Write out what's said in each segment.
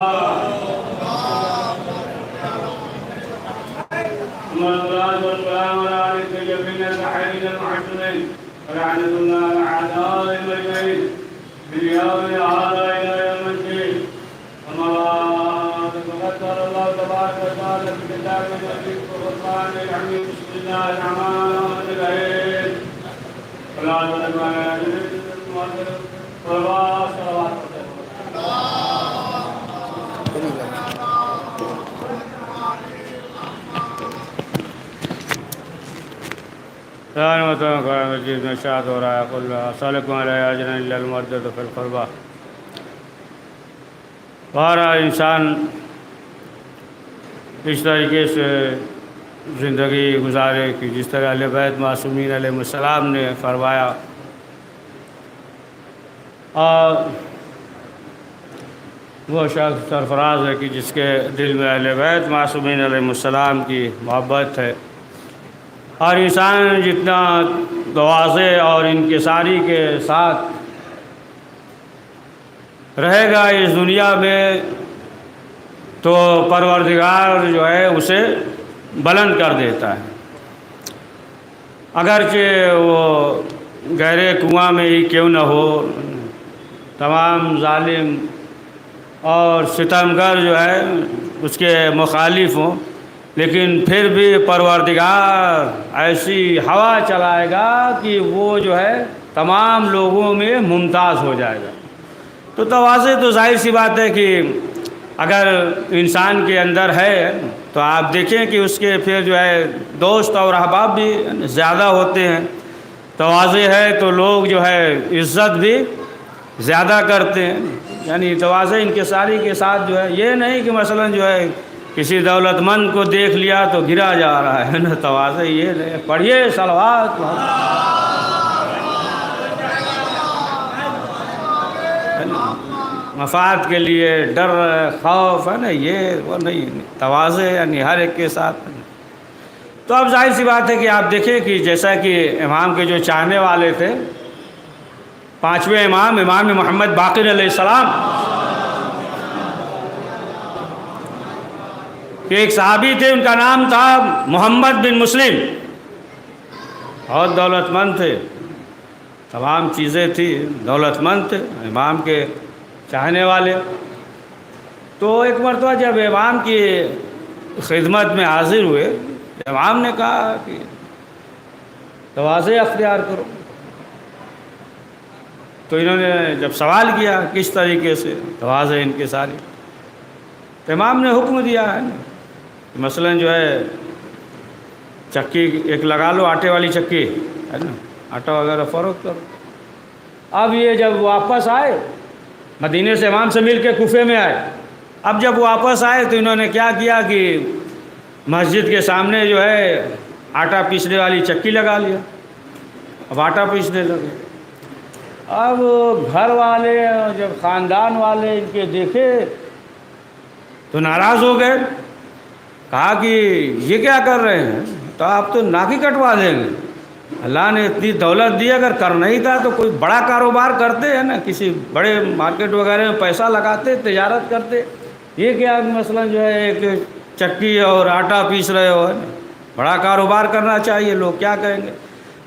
والصلاة والسلام على الطيبين الطاهرين المعصومين ولعنة الله على أعدائهم أجمعين من يوم هذا إلى يوم الدين. أما بعد فقد قال الله تبارك وتعالى في كتابه المجيد والقرآن الحميد. بسم الله الرحمن الرحيم. ولا تدعوا على صلوات مجید میں ارشاد ہو رہا ہے قل اسألکم علیہ اجرا الا المودۃ فی القربى. ہمارا انسان اس طریقے سے زندگی گزارے کہ جس طرح اہل بیت معصومین علیہ السلام نے فرمایا، اور وہ شخص سرفراز ہے کہ جس کے دل میں اہل بیت معصومین علیہ السلام کی محبت ہے. اور انسان جتنا تواضع اور انکساری کے ساتھ رہے گا اس دنیا میں تو پروردگار جو ہے اسے بلند کر دیتا ہے. اگرچہ وہ گہرے کنواں میں ہی کیوں نہ ہو، تمام ظالم اور ستمگر جو ہے اس کے مخالف ہوں، لیکن پھر بھی پروردگار ایسی ہوا چلائے گا کہ وہ جو ہے تمام لوگوں میں ممتاز ہو جائے گا. تو تواضع تو ظاہر سی بات ہے کہ اگر انسان کے اندر ہے تو آپ دیکھیں کہ اس کے پھر جو ہے دوست اور احباب بھی زیادہ ہوتے ہیں. تواضع ہے تو لوگ جو ہے عزت بھی زیادہ کرتے ہیں. یعنی تواضع انکساری کے ساتھ جو ہے یہ نہیں کہ مثلا جو ہے کسی دولت مند کو دیکھ لیا تو گرا جا رہا ہے نا. تواضع یہ نہیں. پڑھیے صلوات مفاد کے لیے ڈر خوف ہے نا، یہ وہ نہیں. تواضع یعنی ہر ایک کے ساتھ. تو اب ظاہر سی بات ہے کہ آپ دیکھیں کہ جیسا کہ امام کے جو چاہنے والے تھے، پانچویں امام محمد باقر علیہ السلام، کہ ایک صحابی تھے، ان کا نام تھا محمد بن مسلم. بہت دولت مند تھے، تمام چیزیں تھی، دولت مند تھے، امام کے چاہنے والے. تو ایک مرتبہ جب امام کی خدمت میں حاضر ہوئے، امام نے کہا کہ تواضع اختیار کرو. تو انہوں نے جب سوال کیا کس طریقے سے تواضع انکساری، تو امام نے حکم دیا ہے مثلا جو ہے چکی ایک لگا لو، آٹے والی چکی ہے نا، آٹا وغیرہ فروخت کرو. اب یہ جب واپس آئے مدینے سے، امام سے مل کے کوفے میں آئے. اب جب واپس آئے تو انہوں نے کیا کیا کہ مسجد کے سامنے جو ہے آٹا پیسنے والی چکی لگا لیا. اب آٹا پیسنے لگے. اب گھر والے جب خاندان والے ان کے دیکھے تو ناراض ہو گئے. کہا کہ یہ کیا کر رہے ہیں، تو آپ تو ناک ہی کٹوا دیں گے. اللہ نے اتنی دولت دی، اگر کرنا ہی تھا تو کوئی بڑا کاروبار کرتے ہیں نا، کسی بڑے مارکیٹ وغیرہ میں پیسہ لگاتے، تجارت کرتے. یہ کیا مثلا جو ہے ایک چکی اور آٹا پیس رہے ہو، بڑا کاروبار کرنا چاہیے، لوگ کیا کہیں گے.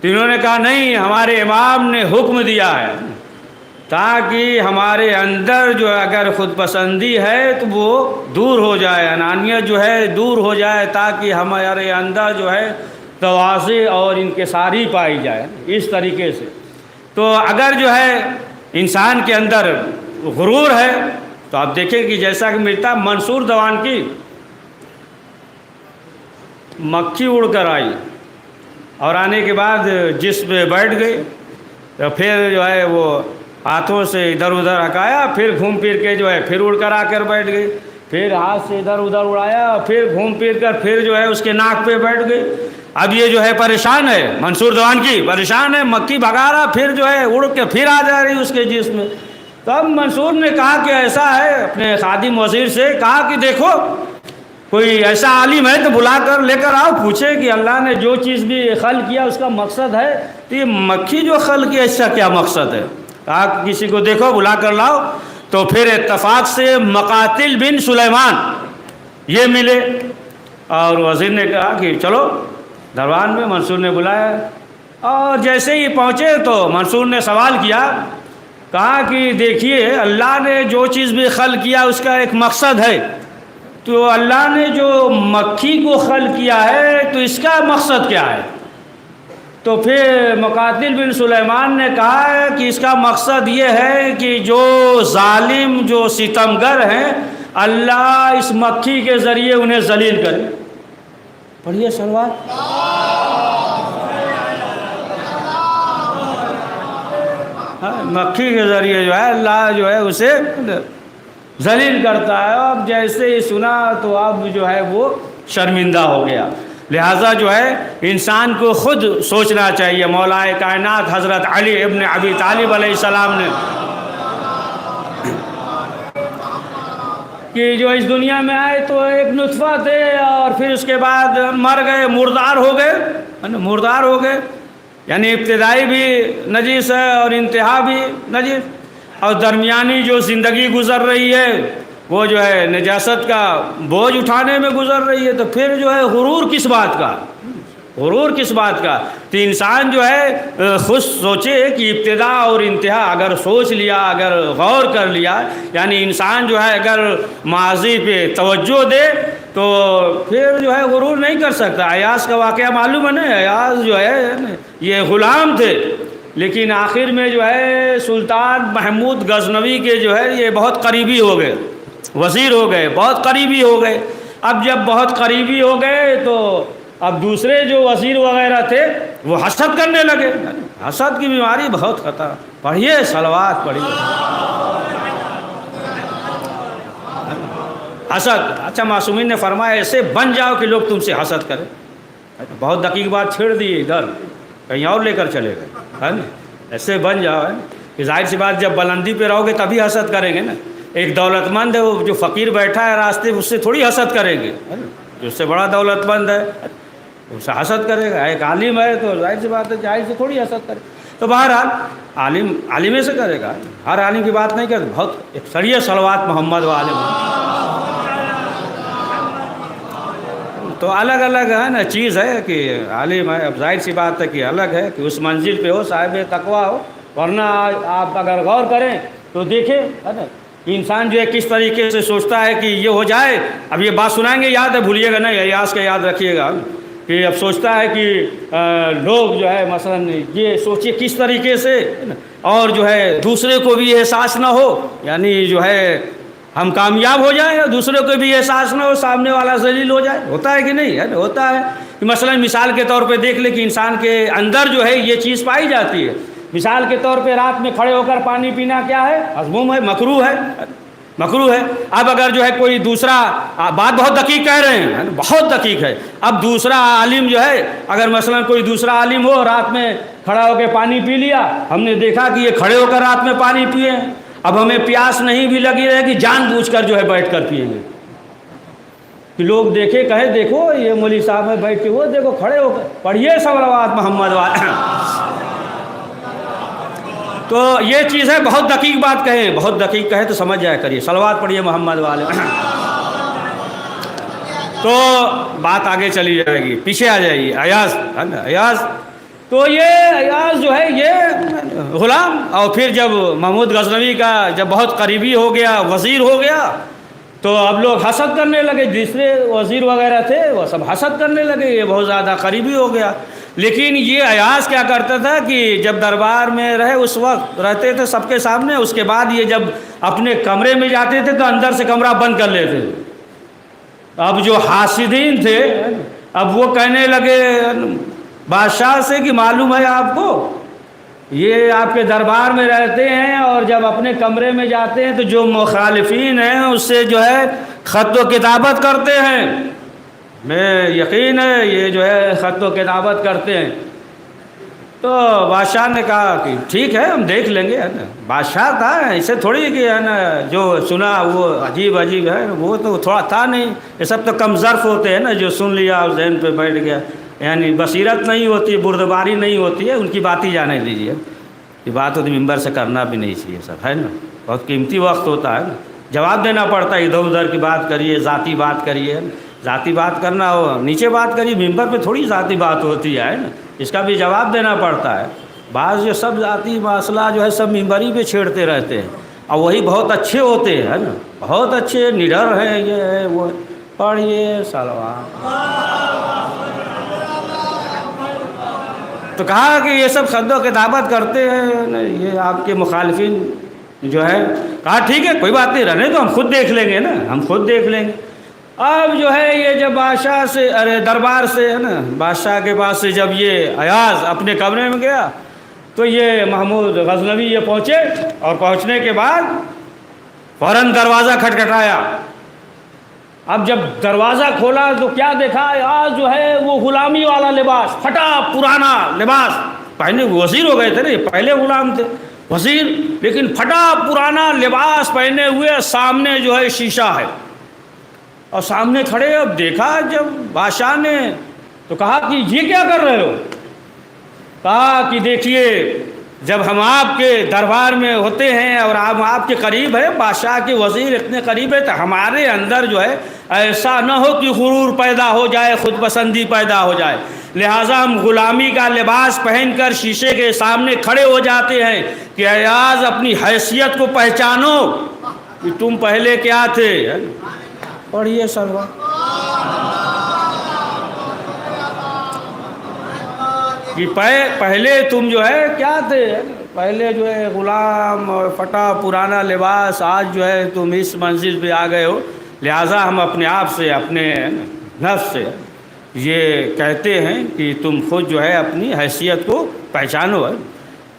تو انہوں نے کہا نہیں، ہمارے امام نے حکم دیا ہے تاکہ ہمارے اندر جو اگر خود پسندی ہے تو وہ دور ہو جائے، انانیت جو ہے دور ہو جائے، تاکہ ہمارے اندر جو ہے تواضع اور انکساری پائی جائے اس طریقے سے. تو اگر جو ہے انسان کے اندر غرور ہے تو آپ دیکھیں کہ جیسا کہ ملتا منصور دوان کی مکھی اڑ کر آئی اور آنے کے بعد جسم پہ بیٹھ گئی، تو پھر جو ہے وہ ہاتھوں سے ادھر ادھر ہکایا، پھر گھوم پھر کے جو ہے پھر اڑ کر آ کر بیٹھ گئی، پھر ہاتھ سے ادھر ادھر اڑایا، پھر گھوم پھر کر پھر جو ہے اس کے ناک پہ بیٹھ گئی. اب یہ جو ہے پریشان ہے، منصور دوان کی پریشان ہے، مکھی بھگا رہا، پھر جو ہے اڑ کے پھر آ جا رہی اس کے جسم میں. تب منصور نے کہا کہ ایسا ہے، اپنے خادم وزیر سے کہا کہ دیکھو کوئی ایسا عالم ہے تو بلا کر لے کر آؤ، پوچھے کہ اللہ نے جو چیز بھی خلق کیا اس کا مقصد ہے، تو یہ مکھی جو خلق کیا اس کا کیا مقصد ہے. کہا کسی کو دیکھو بلا کر لاؤ. تو پھر اتفاق سے مقاتل بن سلیمان یہ ملے، اور وزیر نے کہا کہ چلو دربار میں، منصور نے بلایا، اور جیسے ہی پہنچے تو منصور نے سوال کیا، کہا کہ دیکھیے اللہ نے جو چیز بھی خلق کیا اس کا ایک مقصد ہے، تو اللہ نے جو مکھی کو خلق کیا ہے تو اس کا مقصد کیا ہے؟ تو پھر مقاتل بن سلیمان نے کہا ہے کہ اس کا مقصد یہ ہے کہ جو ظالم، جو ستمگر ہیں، اللہ اس مکھی کے ذریعے انہیں ذلیل کرے۔ پڑھیے صلوات۔ مکھی کے ذریعے جو ہے اللہ جو ہے اسے ذلیل کرتا ہے۔ اب جیسے ہی سنا تو اب جو ہے وہ شرمندہ ہو گیا۔ لہٰذا جو ہے انسان کو خود سوچنا چاہیے۔ مولا کائنات حضرت علی ابن ابی طالب علیہ السلام نے کہ جو اس دنیا میں آئے تو ایک نطفہ تھے، اور پھر اس کے بعد مر گئے، مردار ہو گئے، یعنی ابتدائی بھی نجس ہے اور انتہا بھی نجس، اور درمیانی جو زندگی گزر رہی ہے وہ جو ہے نجاست کا بوجھ اٹھانے میں گزر رہی ہے، تو پھر جو ہے غرور کس بات کا؟ تو انسان جو ہے خود سوچے کہ ابتدا اور انتہا اگر سوچ لیا، اگر غور کر لیا، یعنی انسان جو ہے اگر ماضی پہ توجہ دے تو پھر جو ہے غرور نہیں کر سکتا۔ ایاز کا واقعہ معلوم ہے نا، ایاز جو ہے یہ غلام تھے، لیکن آخر میں جو ہے سلطان محمود غزنوی کے جو ہے یہ بہت قریبی ہو گئے، وزیر ہو گئے، بہت قریبی ہو گئے۔ اب جب بہت قریبی ہو گئے تو اب دوسرے جو وزیر وغیرہ تھے وہ حسد کرنے لگے۔ حسد کی بیماری بہت خطرہ۔ پڑھیے صلوات پڑھیے۔ حسد، اچھا معصومین نے فرمایا ایسے بن جاؤ کہ لوگ تم سے حسد کریں۔ بہت دقیق بات چھیڑ دی ادھر، کہیں اور لے کر چلے گئے، ہے نا؟ ایسے بن جاؤ ہے کہ ظاہر سی بات جب بلندی پہ رہو گے تبھی حسد کریں گے نا۔ ایک دولت مند ہے، وہ جو فقیر بیٹھا ہے راستے اس سے تھوڑی حسد کریں گے، جو اس سے بڑا دولت مند ہے اس سے حسد کرے گا۔ ایک عالم ہے تو ظاہر سی بات ہے جاہل سے تھوڑی حسد کرے۔ تو بہرحال عالم سے کرے گا، ہر عالم کی بات نہیں کرتے۔ بہت ایک سریع صلوات محمد و عالم، تو الگ الگ ہے نا چیز ہے کہ عالم ہے، اب ظاہر سی بات ہے کہ الگ ہے کہ اس منزل پہ ہو، صاحب تقویٰ ہو، ورنہ آپ اگر غور کریں تو دیکھیں ہے نا انسان جو ہے کس طریقے سے سوچتا ہے کہ یہ ہو جائے۔ اب یہ بات سنائیں گے، یاد ہے، بھولیے گا نہیں، ایاز کا یاد رکھیے گا کہ اب سوچتا ہے کہ لوگ جو ہے مثلا یہ سوچیے کس طریقے سے، اور جو ہے دوسرے کو بھی احساس نہ ہو، یعنی جو ہے ہم کامیاب ہو جائیں اور دوسرے کو بھی احساس نہ ہو، سامنے والا ذلیل ہو جائے۔ ہوتا ہے کہ نہیں ہے؟ ہوتا ہے کہ مثلا مثال کے طور پہ دیکھ لیں کہ انسان کے اندر جو ہے یہ چیز پائی جاتی ہے۔ مثال کے طور پہ رات میں کھڑے ہو کر پانی پینا کیا ہے؟ مذموم ہے، مکروہ ہے۔ اب اگر جو ہے کوئی دوسرا، بات بہت دقیق کہہ رہے ہیں، بہت دقیق ہے، اب دوسرا عالم جو ہے اگر مثلا کوئی دوسرا عالم ہو، رات میں کھڑا ہو کے پانی پی لیا، ہم نے دیکھا کہ یہ کھڑے ہو کر رات میں پانی پیے، اب ہمیں پیاس نہیں بھی لگی رہے گی، جان بوجھ کر جو ہے بیٹھ کر پیئیں گے کہ لوگ دیکھے، کہے دیکھو یہ مولوی صاحب ہے بیٹھ کے، وہ دیکھو کھڑے ہو کر۔ پڑھیے صلوات محمد والے۔ تو یہ چیز ہے، بہت دقیق بات کہیں، بہت دقیق کہے تو سمجھ جایا کریے۔ صلوات پڑھیے محمد والے۔ تو بات آگے چلی جائے گی، پیچھے آ جائیے۔ ایاز تو یہ ایاز جو ہے یہ غلام، اور پھر جب محمود غزنوی کا جب بہت قریبی ہو گیا، وزیر ہو گیا، تو اب لوگ حسد کرنے لگے، دوسرے وزیر وغیرہ تھے وہ سب حسد کرنے لگے، یہ بہت زیادہ قریبی ہو گیا۔ لیکن یہ ایاز کیا کرتا تھا کہ جب دربار میں رہے اس وقت رہتے تھے سب کے سامنے، اس کے بعد یہ جب اپنے کمرے میں جاتے تھے تو اندر سے کمرہ بند کر لیتے تھے۔ اب جو حاسدین تھے اب وہ کہنے لگے بادشاہ سے کہ معلوم ہے آپ کو یہ آپ کے دربار میں رہتے ہیں اور جب اپنے کمرے میں جاتے ہیں تو جو مخالفین ہیں اس سے جو ہے خط و کتابت کرتے ہیں، میں یقین ہے یہ جو ہے خط و کتابت کرتے ہیں۔ تو بادشاہ نے کہا کہ ٹھیک ہے ہم دیکھ لیں گے، ہے نا، بادشاہ تھا، اسے تھوڑی کہ ہے نا جو سنا وہ عجیب ہے، وہ تو تھوڑا تھا نہیں، یہ سب تو کم ظرف ہوتے ہیں نا، جو سن لیا اور ذہن پہ بیٹھ گیا، یعنی بصیرت نہیں ہوتی، بردباری نہیں ہوتی ہے، ان کی بات ہی جانے دیجیے، یہ بات تو ممبر سے کرنا بھی نہیں چاہیے سب، ہے نا۔ بہت قیمتی وقت ہوتا ہے نا، جواب دینا پڑتا ہے، ادھر ادھر کی بات کریے، ذاتی بات کریے، ذاتی بات کرنا ہو نیچے بات کریے، ممبر پہ تھوڑی ذاتی بات ہوتی ہے نا، اس کا بھی جواب دینا پڑتا ہے۔ بعض جو سب ذاتی مسئلہ جو ہے سب ممبری پہ چھیڑتے رہتے ہیں، اور وہی بہت اچھے ہوتے ہیں نا، بہت اچھے نڈر ہیں، یہ ہے وہ ہے۔ پڑھیے صلوات۔ تو کہا کہ یہ سب خد و کتابت کرتے ہیں، یہ آپ کے مخالفین جو ہے۔ کہا ٹھیک ہے کوئی بات نہیں، رہنے تو ہم خود دیکھ لیں گے نا، ہم خود دیکھ لیں گے۔ اب جو ہے یہ جب بادشاہ سے دربار سے ہے نا، بادشاہ کے پاس سے جب یہ ایاز اپنے کمرے میں گیا تو یہ محمود غزنوی یہ پہنچے، اور پہنچنے کے بعد فوراً دروازہ کھٹکھٹایا۔ اب جب دروازہ کھولا تو کیا دیکھا، آج جو ہے وہ غلامی والا لباس، پھٹا پرانا لباس پہنے، وزیر ہو گئے تھے نا، پہلے غلام تھے وزیر، لیکن پھٹا پرانا لباس پہنے ہوئے، سامنے جو ہے شیشہ ہے، اور سامنے کھڑے۔ اب دیکھا جب بادشاہ نے تو کہا کہ یہ کیا کر رہے ہو؟ کہا کہ دیکھیے جب ہم آپ کے دربار میں ہوتے ہیں اور آپ کے قریب ہیں، بادشاہ کے وزیر اتنے قریب ہے، تو ہمارے اندر جو ہے ایسا نہ ہو کہ غرور پیدا ہو جائے، خود پسندی پیدا ہو جائے، لہٰذا ہم غلامی کا لباس پہن کر شیشے کے سامنے کھڑے ہو جاتے ہیں کہ ایاز اپنی حیثیت کو پہچانو کہ تم پہلے کیا تھے۔ پڑھیے سلوا۔ کہ پہلے تم جو ہے کیا تھے، پہلے جو ہے غلام اور پھٹا پرانا لباس، آج جو ہے تم اس منزل پہ آ گئے ہو، لہٰذا ہم اپنے آپ سے، اپنے نفس سے یہ کہتے ہیں کہ تم خود جو ہے اپنی حیثیت کو پہچانو ہے۔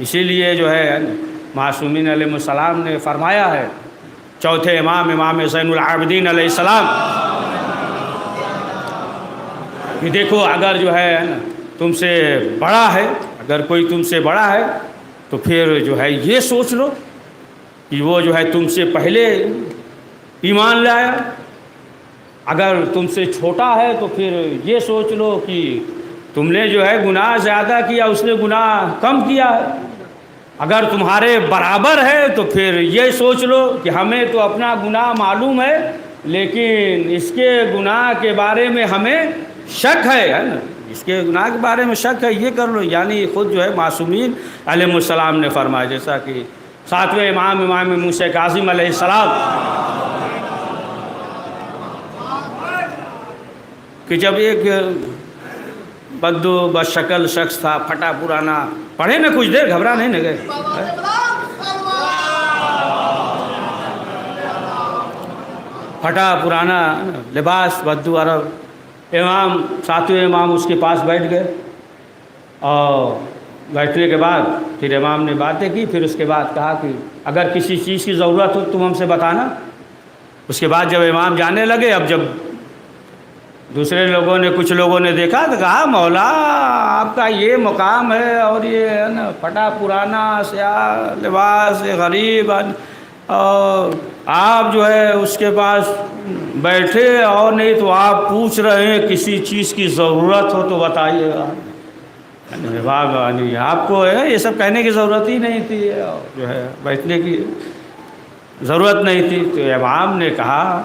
اسی لیے جو ہے معصومین علیہ السلام نے فرمایا ہے، چوتھے امام زین العابدین علیہ السلام، کہ دیکھو اگر جو ہے تم سے بڑا ہے، اگر کوئی تم سے بڑا ہے تو پھر جو ہے یہ سوچ لو کہ وہ جو ہے تم سے پہلے ایمان لایا، اگر تم سے چھوٹا ہے تو پھر یہ سوچ لو کہ تم نے جو ہے گناہ زیادہ کیا، اس نے گناہ کم کیا ہے، اگر تمہارے برابر ہے تو پھر یہ سوچ لو کہ ہمیں تو اپنا گناہ معلوم ہے لیکن اس کے گناہ کے بارے میں ہمیں شک ہے نا، اس کے گناہ کے بارے میں شک ہے، یہ کر لو۔ یعنی خود جو ہے معصومین علیہ السلام نے فرمایا، جیسا کہ ساتویں امام موسیٰ کاظم علیہ السلام، کہ جب ایک بدو بشکل شخص تھا، پھٹا پرانا، پڑھے نا کچھ دیر، گھبرا نہیں نہ گئے، پھٹا پرانا لباس، بدو عرب، ساتویں امام اس کے پاس بیٹھ گئے، اور بیٹھنے کے بعد پھر امام نے باتیں کی، پھر اس کے بعد کہا کہ اگر کسی چیز کی ضرورت ہو تم ہم سے بتانا۔ اس کے بعد جب امام جانے لگے، اب جب دوسرے لوگوں نے، کچھ لوگوں نے دیکھا تو کہا مولا آپ کا یہ مقام ہے اور یہ ہے نا پھٹا پرانا سیاہ لباس غریب، اور آپ جو ہے اس کے پاس بیٹھے، اور نہیں تو آپ پوچھ رہے ہیں کسی چیز کی ضرورت ہو تو بتائیے گا۔ آپ کو ہے یہ سب کہنے کی ضرورت ہی نہیں تھی، جو ہے بیٹھنے کی ضرورت نہیں تھی۔ تو امام نے کہا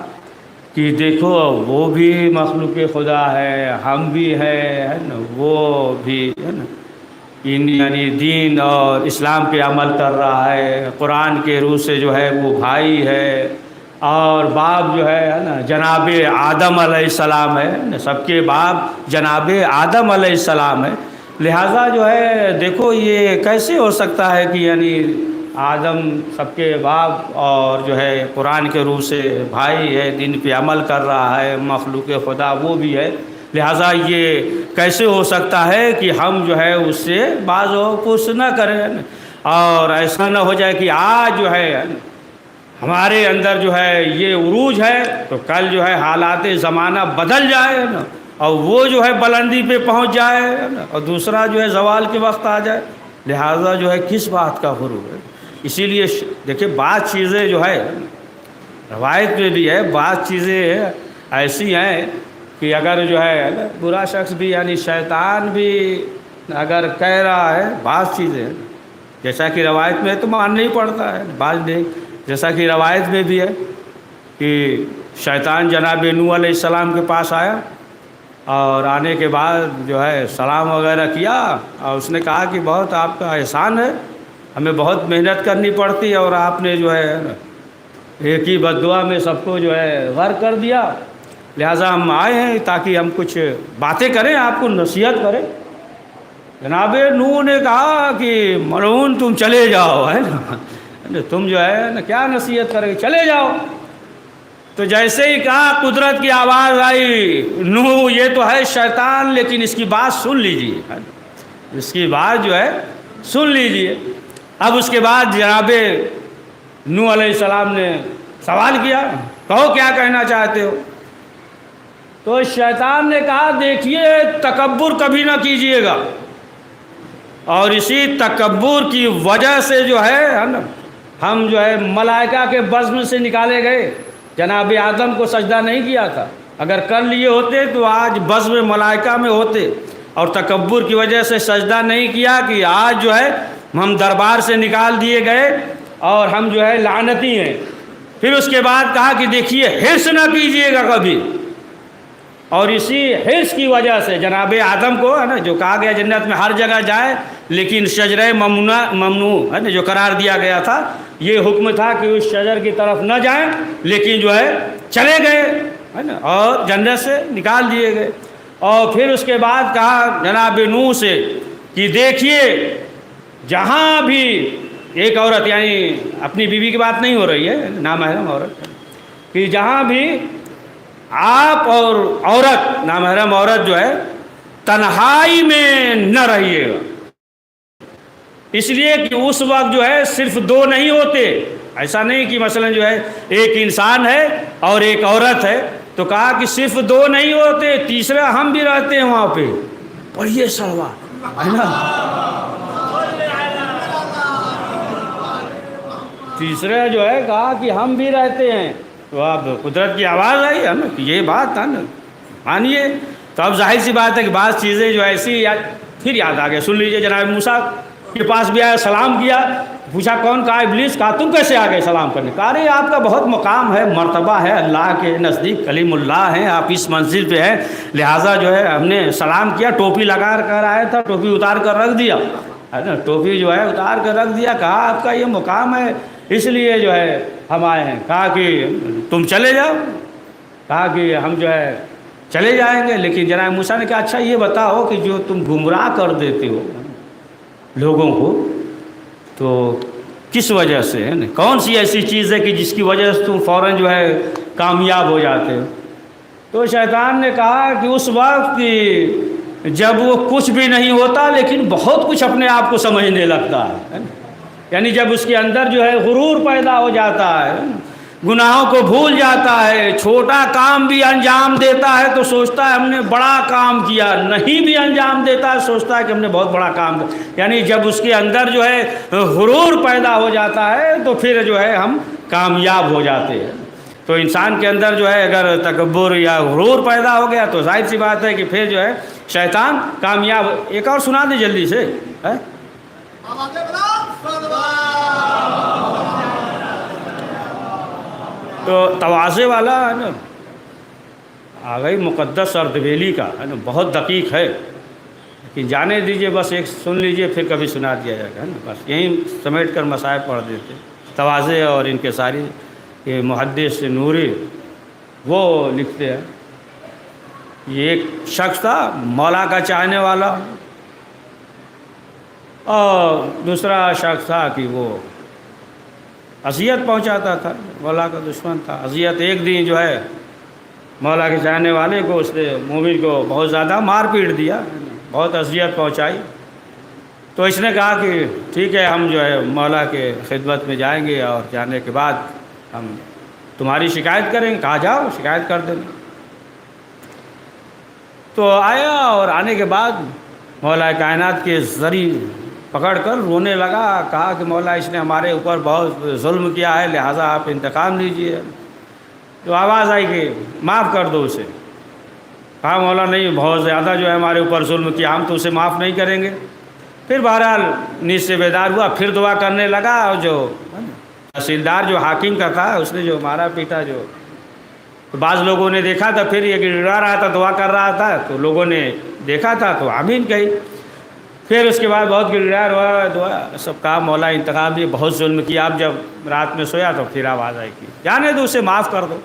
کہ دیکھو وہ بھی مخلوق خدا ہے، ہم بھی ہے نا، وہ بھی ہے نا، یعنی دین اور اسلام پہ عمل کر رہا ہے، قرآن کے روح سے جو ہے وہ بھائی ہے، اور باپ جو ہے نا جناب آدم علیہ السلام ہے، سب کے باپ جناب آدم علیہ السلام ہے، لہٰذا جو ہے دیکھو یہ کیسے ہو سکتا ہے کہ یعنی آدم سب کے باپ اور جو ہے قرآن کے روح سے بھائی ہے، دین پہ عمل کر رہا ہے، مخلوق خدا وہ بھی ہے، لہٰذا یہ کیسے ہو سکتا ہے کہ ہم جو ہے اس سے بعض پوچھ نہ کریں، اور ایسا نہ ہو جائے کہ آج جو ہے ہمارے اندر جو ہے یہ عروج ہے تو کل جو ہے حالات زمانہ بدل جائے نا، اور وہ جو ہے بلندی پہ پہنچ جائے نا، اور دوسرا جو ہے زوال کے وقت آ جائے، لہٰذا جو ہے کس بات کا غرور ہے۔ اسی لیے دیکھیں بعض چیزیں جو ہے روایت میں بھی ہے، بعض چیزیں ایسی ہیں کہ اگر جو ہے برا شخص بھی یعنی شیطان بھی اگر کہہ رہا ہے بعض چیزیں، جیسا کہ روایت میں تو ماننا ہی پڑتا ہے، بعض نہیں جیسا کہ روایت میں بھی ہے کہ شیطان جناب نوح علیہ السلام کے پاس آیا اور آنے کے بعد جو ہے سلام وغیرہ کیا اور اس نے کہا کہ بہت آپ کا احسان ہے، ہمیں بہت محنت کرنی پڑتی ہے اور آپ نے جو ہے ایک ہی بد دعا میں سب کو جو ہے غرق کر دیا، لہٰذا ہم آئے ہیں تاکہ ہم کچھ باتیں کریں، آپ کو نصیحت کریں۔ جناب نوح نے کہا کہ ملعون تم چلے جاؤ، ہے نا، تم جو ہے نا کیا نصیحت کرے، چلے جاؤ۔ تو جیسے ہی کہا قدرت کی آواز آئی، نوح یہ تو ہے شیطان لیکن اس کی بات سن لیجیے، اس کی بات جو ہے سن لیجیے۔ اب اس کے بعد جناب نوح علیہ السلام نے سوال کیا، کہو کیا کہنا چاہتے ہو؟ تو شیطان نے کہا دیکھیے تکبر کبھی نہ کیجیے گا، اور اسی تکبر کی وجہ سے جو ہے نا ہم جو ہے ملائکہ کے بزم سے نکالے گئے۔ جناب آدم کو سجدہ نہیں کیا تھا، اگر کر لیے ہوتے تو آج بزم ملائکہ میں ہوتے، اور تکبر کی وجہ سے سجدہ نہیں کیا کہ آج جو ہے ہم دربار سے نکال دیے گئے اور ہم جو ہے لعنتی ہیں۔ پھر اس کے بعد کہا کہ دیکھیے حرص نہ کیجیے گا کبھی، اور اسی حرص کی وجہ سے جناب آدم کو ہے نا جو کہا گیا جنت میں ہر جگہ جائے لیکن شجرہ ممنوع ہے نا جو قرار دیا گیا تھا، یہ حکم تھا کہ اس شجر کی طرف نہ جائیں، لیکن جو ہے چلے گئے ہے نا اور جنت سے نکال دیے گئے۔ اور پھر اس کے بعد کہا جناب نوح سے کہ دیکھیے جہاں بھی ایک عورت، یعنی اپنی بیوی کی بات نہیں ہو رہی ہے، نامحرم عورت، کہ جہاں بھی آپ اور عورت، نامحرم عورت جو ہے تنہائی میں نہ رہیے گا، اس لیے کہ اس وقت جو ہے صرف دو نہیں ہوتے، ایسا نہیں کہ مثلا جو ہے ایک انسان ہے اور ایک عورت ہے، تو کہا کہ صرف دو نہیں ہوتے، تیسرا ہم بھی رہتے ہیں وہاں پہ، پڑھیے سڑوا ہے نا، تیسرا جو ہے کہا کہ ہم بھی رہتے ہیں۔ تو اب قدرت کی آواز آئی ہے نا کہ یہ بات ہے نا مانیے، تو اب ظاہر سی بات ہے کہ بعض چیزیں جو ایسی پھر یاد آ گئے۔ سن لیجئے جناب موسیٰ کے پاس بھی آیا، سلام کیا، پوچھا کون؟ کہا ابلیس۔ کہا تم کیسے آ گئے سلام کرنے؟ کہا ارے آپ کا بہت مقام ہے، مرتبہ ہے اللہ کے نزدیک، کلیم اللہ ہیں آپ، اس منزل پہ ہیں، لہٰذا جو ہے ہم نے سلام کیا، ٹوپی لگا کر آیا تھا، ٹوپی اتار کر رکھ دیا ہے نا، ٹوپی جو ہے اتار کر رکھ دیا، کہا آپ کا یہ مقام ہے اس لیے جو ہے ہم آئے ہیں۔ کہا کہ تم چلے جاؤ، کہا کہ ہم جو ہے چلے جائیں گے، لیکن جناب موسیٰ نے کہا اچھا یہ بتاؤ کہ جو تم گمراہ کر دیتے ہو لوگوں کو تو کس وجہ سے ہے نا، کون سی ایسی چیز ہے کہ جس کی وجہ سے تم فوراً جو ہے کامیاب ہو جاتے ہو؟ تو شیطان نے کہا کہ اس وقت جب وہ کچھ بھی نہیں ہوتا لیکن بہت کچھ اپنے آپ کو سمجھنے لگتا ہے، یعنی جب اس کے اندر جو ہے غرور پیدا ہو جاتا ہے، گناہوں کو بھول جاتا ہے، چھوٹا کام بھی انجام دیتا ہے تو سوچتا ہے ہم نے بڑا کام کیا، نہیں بھی انجام دیتا ہے سوچتا ہے کہ ہم نے بہت بڑا کام کیا، یعنی جب اس کے اندر جو ہے غرور پیدا ہو جاتا ہے تو پھر جو ہے ہم کامیاب ہو جاتے ہیں۔ تو انسان کے اندر جو ہے اگر تکبر یا غرور پیدا ہو گیا تو ظاہر سی بات ہے کہ پھر جو ہے شیطان کامیاب۔ ایک اور سنا دیں جلدی سے، تو تواضع والا ہے نا آ گئی مقدس اردبیلی کا ہے نا، بہت دقیق ہے، لیکن جانے دیجئے، بس ایک سن لیجئے پھر کبھی سنا دیا جائے گا، ہے نا، بس یہیں سمیٹ کر مسائل پڑھ دیتے۔ تواضع اور ان کے ساری یہ محدث نوری وہ لکھتے ہیں، یہ ایک شخص تھا مولا کا چاہنے والا، اور دوسرا شخص تھا کہ وہ اذیت پہنچاتا تھا، مولا کا دشمن تھا۔ اذیت ایک دن جو ہے مولا کے چاہنے والے کو، اس نے مومن کو بہت زیادہ مار پیٹ دیا، بہت اذیت پہنچائی، تو اس نے کہا کہ ٹھیک ہے ہم جو ہے مولا کے خدمت میں جائیں گے اور جانے کے بعد ہم تمہاری شکایت کریں گے۔ کہا جاؤ شکایت کر دینا۔ تو آیا اور آنے کے بعد مولا کائنات کے ذریعے پکڑ کر رونے لگا، کہا کہ مولا اس نے ہمارے اوپر بہت ظلم کیا ہے، لہٰذا آپ انتقام لیجئے۔ تو آواز آئی کہ معاف کر دو اسے۔ کہا مولا نہیں، بہت زیادہ جو ہے ہمارے اوپر ظلم کیا، ہم تو اسے معاف نہیں کریں گے۔ پھر بہرحال نیند سے بیدار ہوا، پھر دعا کرنے لگا، اور جو تحصیلدار جو حاکم کا تھا اس نے جو مارا پیٹا جو، تو بعض لوگوں نے دیکھا تھا، پھر یہ گڑگڑا رہا تھا، دعا کر رہا تھا، تو لوگوں نے دیکھا تھا تو آمین کہی. پھر اس کے بعد بہت گڑگڑا ہوا، دعا سب کہا مولا انتقام بھی بہت ظلم کیا، اب جب رات میں سویا تو پھر آواز آئی کہ جانے دو اسے معاف کر دو.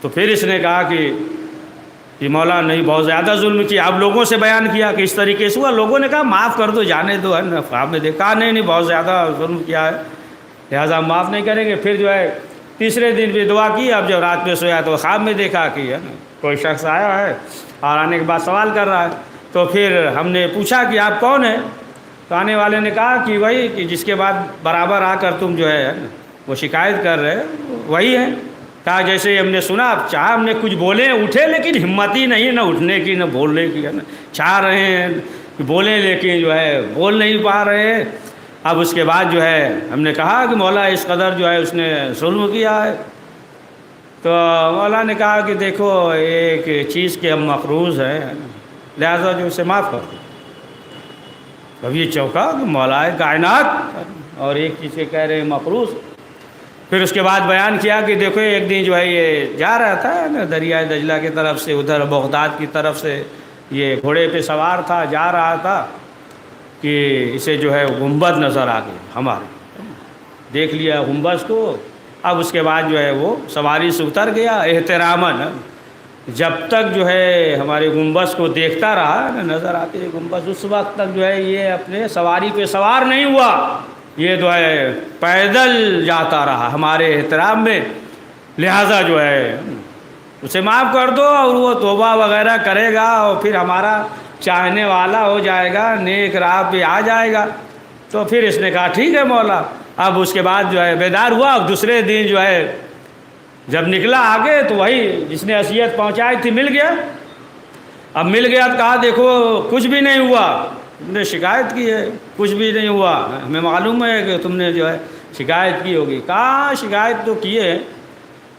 تو پھر اس نے کہا کہ مولا نہیں بہت زیادہ ظلم کیا. اب لوگوں سے بیان کیا کہ اس طریقے سے ہوا، لوگوں نے کہا معاف کر دو جانے دو، ہے نا. آپ نے دیکھا نہیں بہت زیادہ ظلم کیا ہے لہٰذا ہم معاف نہیں کریں گے. پھر جو ہے تیسرے دن بھی دعا کی. اب جب رات میں سویا تو خواب میں دیکھا کہ ہے نا کوئی شخص آیا ہے اور آنے کے بعد سوال کر رہا ہے. تو پھر ہم نے پوچھا کہ آپ کون ہیں؟ تو آنے والے نے کہا کہ وہی کہ جس کے بعد برابر آ کر تم جو ہے وہ شکایت کر رہے وہی ہیں. کہا جیسے ہم نے سنا چاہا ہم نے کچھ بولے اٹھے لیکن ہمت ہی نہیں نہ اٹھنے کی نہ بولنے کی، ہے نا. چاہ رہے ہیں کہ بولیں لیکن جو ہے بول نہیں پا رہے ہیں. اب اس کے بعد جو ہے ہم نے کہا کہ مولا اس قدر جو ہے اس نے ظلم کیا ہے. تو مولا نے کہا کہ دیکھو ایک چیز کے ہم مقروض ہیں لہذا جو اسے معاف کر دو. اب یہ چوکا کہ مولا کائنات اور ایک چیز کے کہہ رہے ہیں مقروض. پھر اس کے بعد بیان کیا کہ دیکھو ایک دن جو ہے یہ جا رہا تھا نا دریائے دجلہ کی طرف سے، ادھر بغداد کی طرف سے یہ گھوڑے پہ سوار تھا، جا رہا تھا کہ اسے جو ہے گنبد نظر آ گئی. ہمارے دیکھ لیا گنبد کو. اب اس کے بعد جو ہے وہ سواری سے اتر گیا احتراماً. جب تک جو ہے ہمارے گنبد کو دیکھتا رہا نظر آتی ہے گنبد، اس وقت تک جو ہے یہ اپنے سواری پہ سوار نہیں ہوا. یہ جو ہے پیدل جاتا رہا ہمارے احترام میں. لہٰذا جو ہے اسے معاف کر دو اور وہ توبہ وغیرہ کرے گا اور پھر ہمارا چاہنے والا ہو جائے گا، نیک راہ پہ آ جائے گا. تو پھر اس نے کہا ٹھیک ہے مولا. اب اس کے بعد جو ہے بیدار ہوا. اب دوسرے دن جو ہے جب نکلا آگے تو وہی جس نے اذیت پہنچائی تھی مل گیا. اب مل گیا تو کہا دیکھو کچھ بھی نہیں ہوا، تم نے شکایت کی ہے کچھ بھی نہیں ہوا، ہمیں معلوم ہے کہ تم نے جو ہے شکایت کی ہوگی. کہا شکایت تو کیے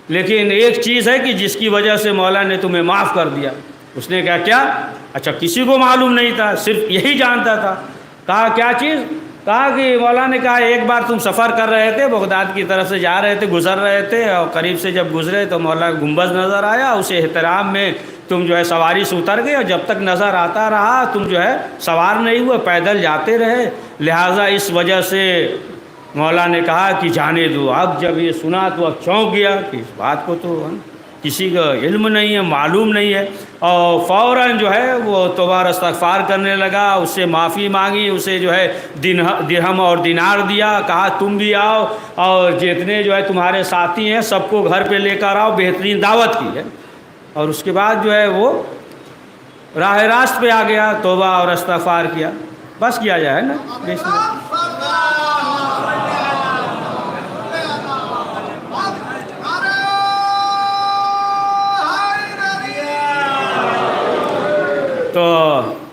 لیکن ایک چیز ہے کہ جس کی وجہ سے مولا نے تمہیں معاف کر دیا. اس نے کہا کیا؟ اچھا کسی کو معلوم نہیں تھا، صرف یہی جانتا تھا. کہا کیا چیز؟ کہا کہ مولا نے کہا ایک بار تم سفر کر رہے تھے، بغداد کی طرف سے جا رہے تھے، گزر رہے تھے اور قریب سے جب گزرے تو مولا گنبد نظر آیا. اسے احترام میں تم جو ہے سواری سے اتر گئے اور جب تک نظر آتا رہا تم جو ہے سوار نہیں ہوئے، پیدل جاتے رہے. لہٰذا اس وجہ سے مولا نے کہا کہ جانے دو. اب جب یہ سنا تو اب چونک گیا کہ اس بات کو تو کسی کا علم نہیں ہے، معلوم نہیں ہے. اور فوراً جو ہے وہ توبہ اور استغفار کرنے لگا، اس سے معافی مانگی، اسے جو ہے درہم اور دینار دیا. کہا تم بھی آؤ اور جتنے جو ہے تمہارے ساتھی ہیں سب کو گھر پہ لے کر آؤ، بہترین دعوت کی ہے. اور اس کے بعد جو ہے وہ راہ راست پہ آ گیا، توبہ اور استغفار کیا. بس کیا جائے نا. تو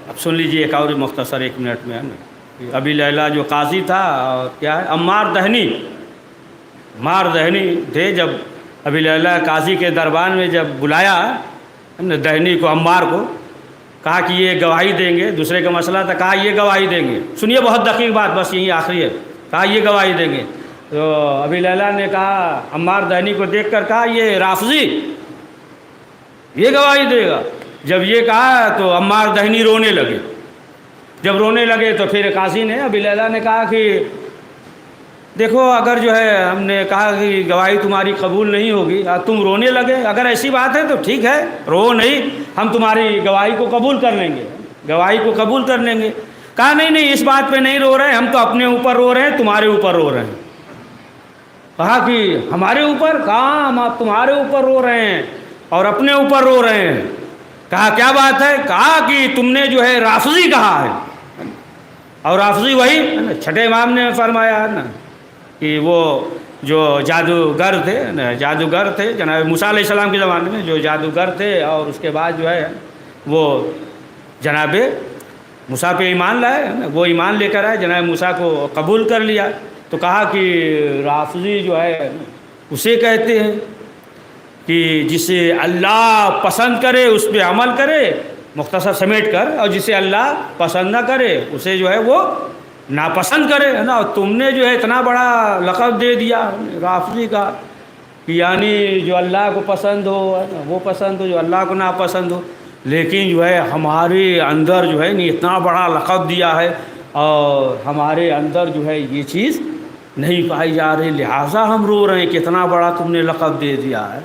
اب سن لیجئے ایک اور مختصر 1 منٹ میں ہے نا. ابی لیلہ جو قاضی تھا اور کیا ہے عمار دہنی تھے. جب ابی لیلہ قاضی کے دربار میں جب بلایا دہنی کو، عمار کو، کہا کہ یہ گواہی دیں گے. دوسرے کا مسئلہ تھا، کہا یہ گواہی دیں گے. سنیے بہت دقیق بات، بس یہی آخری ہے. کہا یہ گواہی دیں گے. تو ابی لیلہ نے کہا عمار دہنی کو دیکھ کر کہا یہ رافضی یہ گواہی دے گا. جب یہ کہا تو عمار دہنی رونے لگے. جب رونے لگے تو پھر قاضی نے ابی لیلہ نے کہا کہ دیکھو اگر جو ہے ہم نے کہا کہ گواہی تمہاری قبول نہیں ہوگی، تم رونے لگے، اگر ایسی بات ہے تو ٹھیک ہے رو نہیں، ہم تمہاری گواہی کو قبول کر لیں گے. کہا نہیں اس بات پہ نہیں رو رہے، ہم تو اپنے اوپر رو رہے ہیں، تمہارے اوپر رو رہے ہیں. کہا کہ ہمارے اوپر؟ کہا ہم تمہارے اوپر رو رہے ہیں اور اپنے اوپر رو رہے ہیں. کہا کیا بات ہے؟ کہا کہ تم نے جو ہے رافضی کہا ہے. اور رافضی وہی چھٹے امام نے فرمایا نا کہ وہ جو جادوگر تھے جناب موسیٰ علیہ السلام کے زمانے میں جو جادوگر تھے، اور اس کے بعد جو ہے وہ جناب موسیٰ پہ ایمان لائے، وہ ایمان لے کر آئے، جناب موسیٰ کو قبول کر لیا. تو کہا کہ رافضی جو ہے اسے کہتے ہیں کہ جسے اللہ پسند کرے اس پہ عمل کرے، مختصر سمیٹ کر، اور جسے اللہ پسند نہ کرے اسے جو ہے وہ ناپسند کرے، ہے نا. تم نے جو ہے اتنا بڑا لقب دے دیا رافضی کا کہ یعنی جو اللہ کو پسند ہو، ہے نا، وہ پسند ہو، جو اللہ کو ناپسند ہو. لیکن جو ہے ہمارے اندر جو ہے نہیں اتنا بڑا لقب دیا ہے اور ہمارے اندر جو ہے یہ چیز نہیں پائی جا رہی، لہٰذا ہم رو رہے ہیں کہ اتنا بڑا تم نے لقب دے دیا ہے.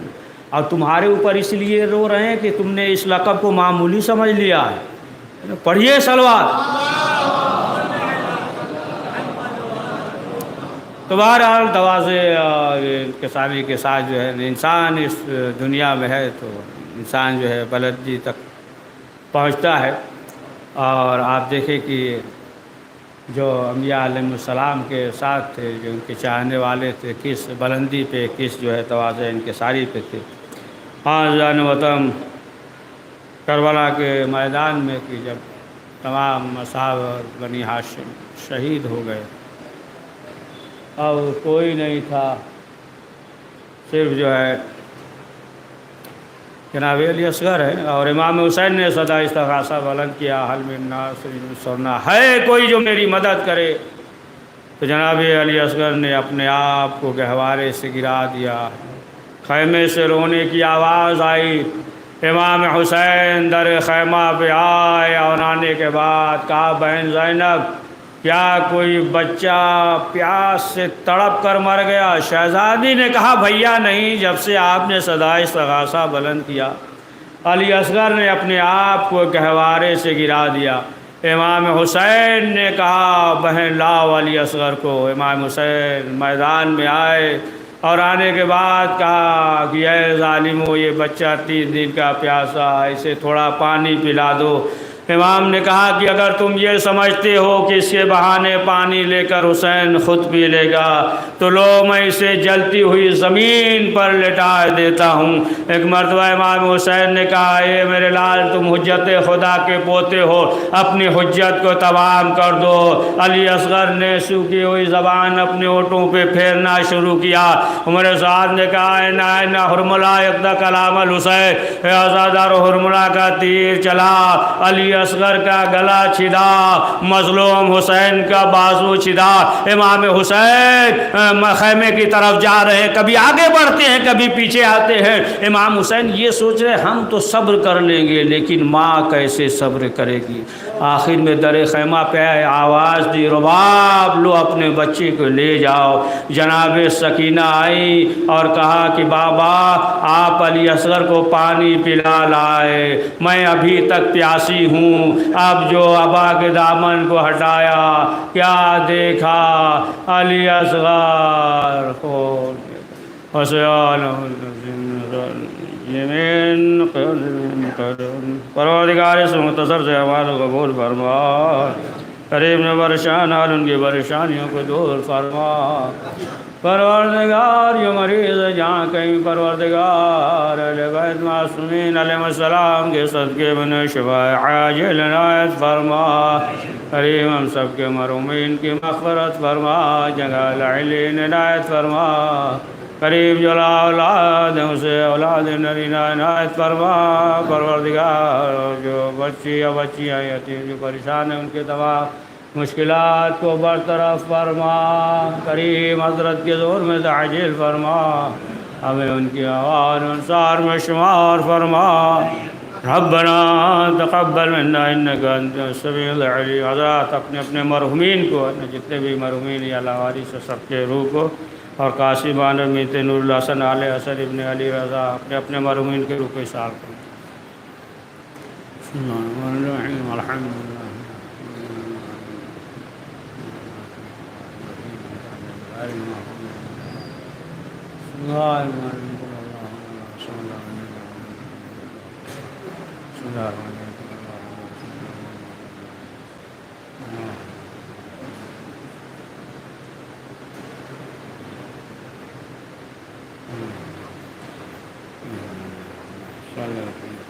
اور تمہارے اوپر اس لیے رو رہے ہیں کہ تم نے اس لقب کو معمولی سمجھ لیا ہے. پڑھیے صلوات. تو بہرحال تواضع اور انکساری کے ساتھ جو ہے انسان اس دنیا میں ہے تو انسان جو ہے بلندی تک پہنچتا ہے. اور آپ دیکھیں کہ جو انبیاء علیہ السلام کے ساتھ تھے، جو ان کے چاہنے والے تھے، کس بلندی پہ، کس جو ہے تواضع انکساری پہ تھے. ہاں جان وطن کربلا کے میدان میں کہ جب تمام اصحاب بنی ہاشم شہید ہو گئے اور کوئی نہیں تھا، صرف جو ہے جناب علی اصغر ہے. اور امام حسین نے صدا استغاثہ بلند کیا، حل من ناصر ینصرنا، ہے کوئی جو میری مدد کرے. تو جناب علی اصغر نے اپنے آپ کو گہوارے سے گرا دیا. خیمے سے رونے کی آواز آئی. امام حسین در خیمہ پہ آئے اور آنے کے بعد کہا بہن زینب کیا کوئی بچہ پیاس سے تڑپ کر مر گیا؟ شہزادی نے کہا بھیا نہیں، جب سے آپ نے صدائے استغاثہ بلند کیا. علی اصغر نے اپنے آپ کو گہوارے سے گرا دیا. امام حسین نے کہا بہن لاؤ علی اصغر کو. امام حسین میدان میں آئے اور آنے کے بعد کہا کہ اے ظالمو، یہ بچہ 3 دن کا پیاسا، اسے تھوڑا پانی پلا دو. امام نے کہا کہ اگر تم یہ سمجھتے ہو کہ اس کے بہانے پانی لے کر حسین خود پی لے گا تو لو میں اسے جلتی ہوئی زمین پر لٹا دیتا ہوں. ایک مرتبہ امام حسین نے کہا اے میرے لال، تم حجت خدا کے پوتے ہو، اپنی حجت کو تمام کر دو. علی اصغر نے سوکھی ہوئی زبان اپنے ہونٹوں پہ پھیرنا شروع کیا. عمر سعد نے کہا اینا حرملہ اقدا کلام الحسین، آزادار حرملہ کا تیر چلا، علی اصغر کا گلا چھدا، مظلوم حسین کا بازو چھدا. امام حسین خیمے کی طرف جا رہے ہیں، کبھی آگے بڑھتے ہیں کبھی پیچھے آتے ہیں. امام حسین یہ سوچ رہے ہم تو صبر کر لیں گے لیکن ماں کیسے صبر کرے گی. آخر میں در خیمہ پہ آواز دی رباب لو اپنے بچے کو لے جاؤ. جناب سکینہ آئی اور کہا کہ بابا آپ علی اصغر کو پانی پلا لائے، میں ابھی تک پیاسی ہوں. اب جو ابا کے دامن کو ہٹایا کیا دیکھا؟ علی اصغر پروردگار سے مختصر سے ہمارا قبول فرما، قریب نے پریشان حال ان کی پریشانیوں کو دور فرما. پروردگار یہ مریض جہاں کہیں، پروردگار اہل بیت معصومین علیہ السلام کے صدقے میں شفا عاجل عنایت فرما. کریم ہم سب کے مرحومین کی مغفرت فرما، جنگال علین عنایت فرما. قریب جو اولاد ہیں اسے اولاد نرینہ عنایت فرما. پروردگار جو بچی یا بچیاں یتیم جو پریشان ہیں ان کے تمام مشکلات کو برطرف فرما. کریم حضرت کے زور میں تعجیل فرما، ہمیں ان کی آوان انصار میں شمار فرما. ربنا تقبل منا انك انت السميع العليم. حضرات اپنے اپنے مرحومین کو، جتنے بھی مرحومین یا اللہ وارث سب کے روح کو، اور قاسم بانو میت نور اللہ حسن علیہ حسن ابن علی رضا اپنے اپنے مرحومین کے روح کو اصال کریں. بسم اللہ الرحمن الرحیم. الحمد للہ صلی اللہ